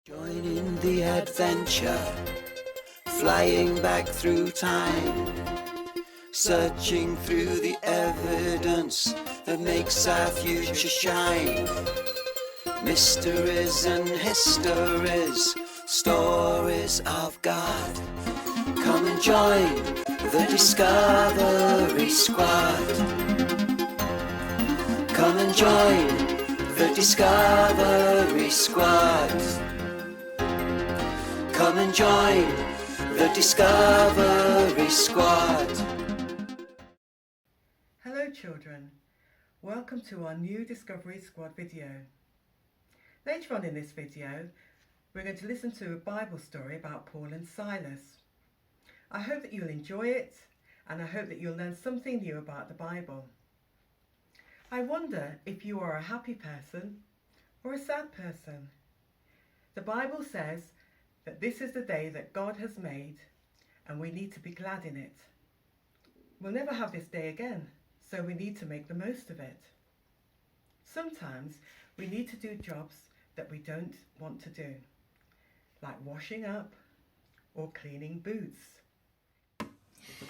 Join in the adventure, flying back through time, searching through the evidence that makes our future shine. Mysteries and histories, stories of God. Come and join the Discovery Squad. Come and join the Discovery Squad. Come and join the Discovery Squad. Hello children, welcome to our new Discovery Squad video. Later on in this video, we're going to listen to a Bible story about Paul and Silas. I hope that you'll enjoy it, and I hope that you'll learn something new about the Bible. I wonder if you are a happy person or a sad person. The Bible says that this is the day that God has made, and we need to be glad in it. We'll never have this day again, so we need to make the most of it. Sometimes we need to do jobs that we don't want to do, like washing up or cleaning boots.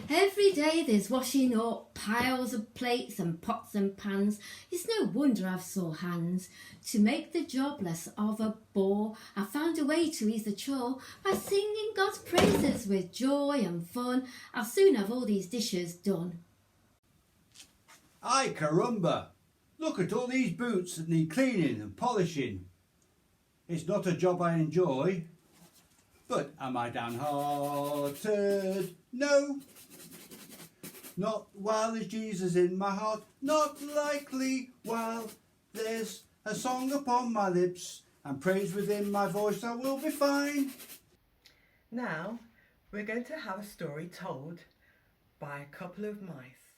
Every day there's washing up, piles of plates and pots and pans. It's no wonder I've sore hands. To make the job less of a bore, I found a way to ease the chore by singing God's praises with joy and fun. I'll soon have all these dishes done. Ay carumba! Look at all these boots that need cleaning and polishing. It's not a job I enjoy, but am I downhearted? No. Not while there's Jesus in my heart, not likely while there's a song upon my lips and praise within my voice. I will be fine. Now, we're going to have a story told by a couple of mice.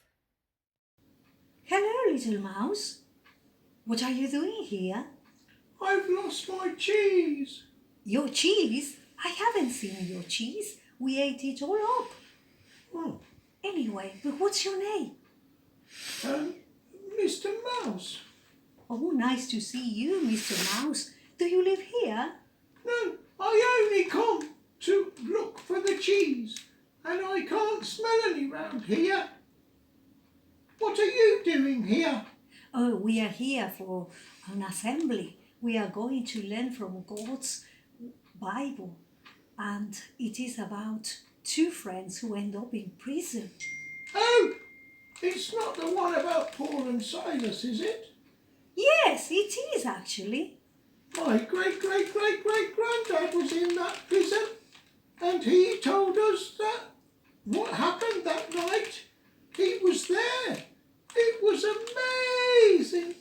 Hello, little mouse. What are you doing here? I've lost my cheese. Your cheese? I haven't seen your cheese. We ate it all up. Oh, Anyway, but what's your name? Mr. Mouse. Oh, nice to see you, Mr. Mouse. Do you live here? No, I only come to look for the cheese, and I can't smell any round here. What are you doing here? Oh, we are here for an assembly. We are going to learn from God's Bible, and it is about two friends who end up in prison. Oh, it's not the one about Paul and Silas, is it? Yes, it is actually. My great-great-great-great-granddad was in that prison, and he told us that what happened that night. He was there. It was amazing.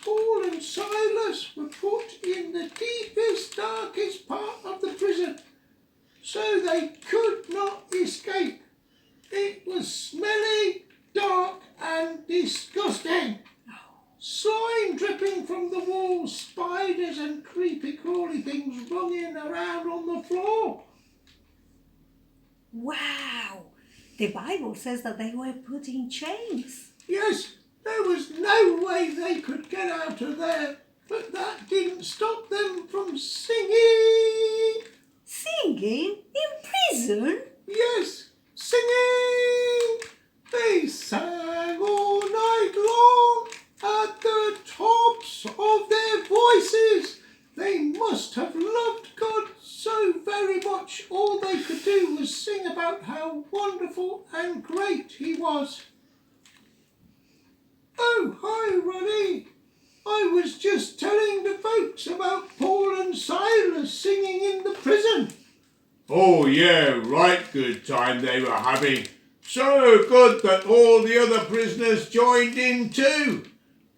Paul and Silas were put in the deepest, darkest part of the prison, so they could not escape. It was smelly, dark and disgusting. Slime dripping from the walls, spiders and creepy crawly things running around on the floor. Wow! The Bible says that they were put in chains. Yes, there was no way they could get out of there, but that didn't stop them from singing. Singing in prison? Yes, singing. They sang all night long at the tops of their voices. They must have loved God so very much. All they could do was sing about how wonderful and great he was. Oh, hi, Ronnie. I was just telling the folks about Paul and Silas singing in the prison. Oh yeah, right good time they were having. So good that all the other prisoners joined in too.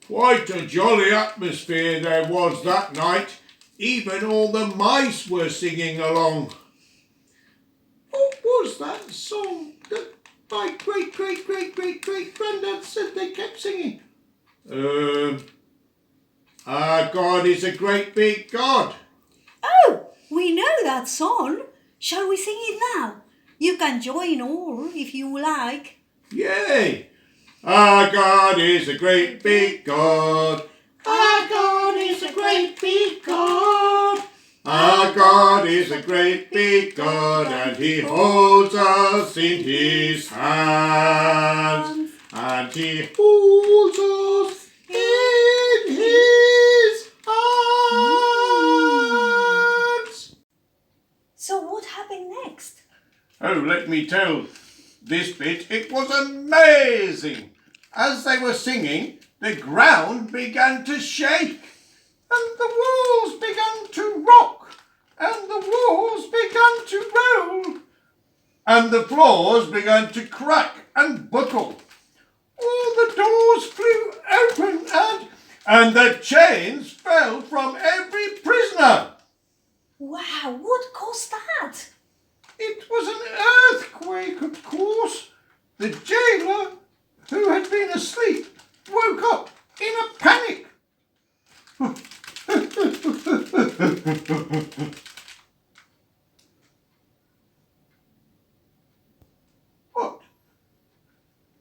Quite a jolly atmosphere there was that night. Even all the mice were singing along. What was that song that my great-great-great-great-great-granddad said they kept singing? Our God is a great big God. Oh, we know that song. Shall we sing it now? You can join all if you like. Yay! Our God is a great big God. Our God is a great big God. Our Our God is a great big God, and he holds us in his hands. And he holds us in his arms. So what happened next? Oh, let me tell this bit. It was amazing. As they were singing, the ground began to shake, and the walls began to rock, and the walls began to roll, and the floors began to crack and buckle. All the doors flew open, and the chains fell from every prisoner. Wow, what caused that? It was an earthquake, of course. The jailer, who had been asleep, woke up in a panic.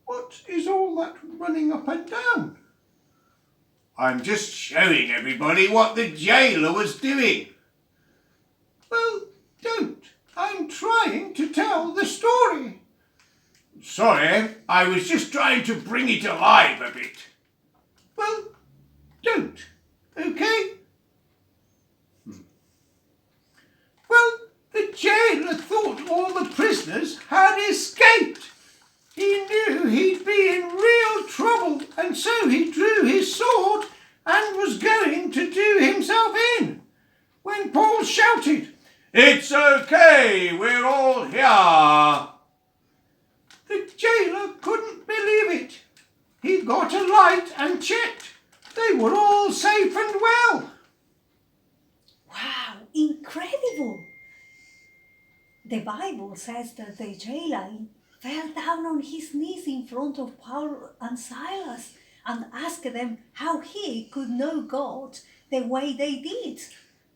What is all that running up and down? I'm just showing everybody what the jailer was doing. Well, don't. I'm trying to tell the story. Sorry, I was just trying to bring it alive a bit. Well, don't. Okay? Well, the jailer thought all the prisoners had escaped. He knew he'd be in real trouble, and so he drew his sword and was going to do himself in, when Paul shouted, "It's okay, we're all here." The jailer couldn't believe it. He got a light and checked. They were all safe and well. Wow, incredible! The Bible says that the jailer fell down on his knees in front of Paul and Silas and asked them how he could know God the way they did.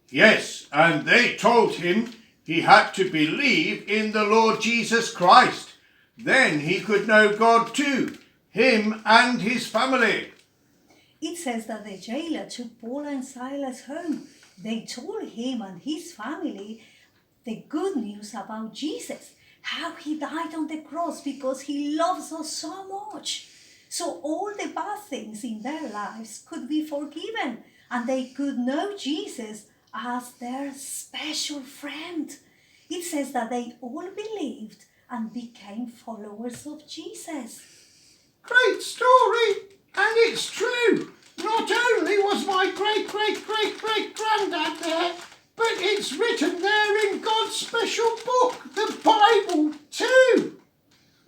Yes, and they told him he had to believe in the Lord Jesus Christ. Then he could know God too, him and his family. It says that the jailer took Paul and Silas home. They told him and his family the good news about Jesus, how he died on the cross because he loves us so much. So all the bad things in their lives could be forgiven and they could know Jesus as their special friend. It says that they all believed and became followers of Jesus. Great story, and it's true. Not only was my great-great-great-great-granddad there, but it's written there in God's special book, the Bible, too.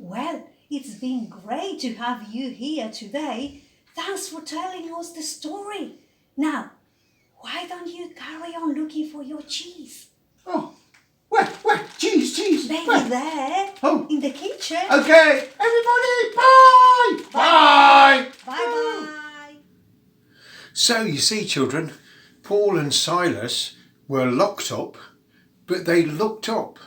Well, it's been great to have you here today. Thanks for telling us the story. Now, why don't you carry on looking for your cheese? Oh, where? Cheese, Maybe where? there, Oh. in the kitchen. Okay, everybody, bye! Bye! Bye-bye. So you see, children, Paul and Silas were locked up, but they looked up.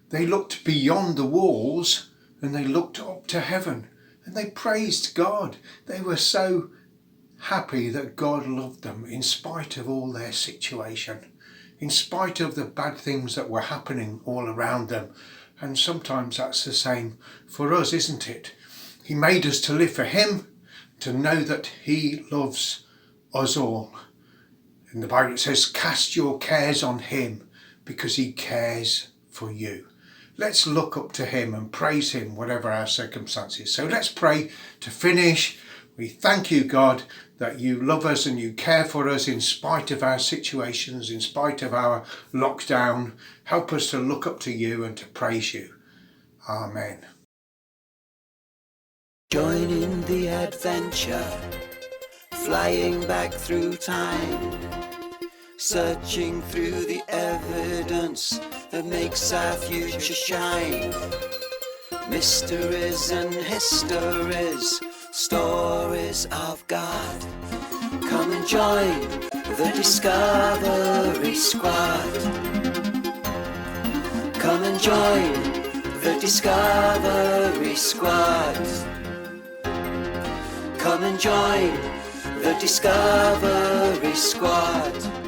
They looked beyond the walls and they looked up to heaven and they praised God. They were so happy that God loved them in spite of all their situation, in spite of the bad things that were happening all around them. And sometimes that's the same for us, isn't it? He made us to live for him, to know that he loves us all. In the Bible it says, cast your cares on him because he cares for you. Let's look up to him and praise him whatever our circumstances. So let's pray to finish. We thank you, God, that you love us and you care for us in spite of our situations, in spite of our lockdown. Help us to look up to you and to praise you. Amen. Join in the adventure, flying back through time, searching through the evidence that makes our future shine. Mysteries and histories, stories of God. Come and join the Discovery Squad. Come and join the Discovery Squad. Come and join the Discovery Squad.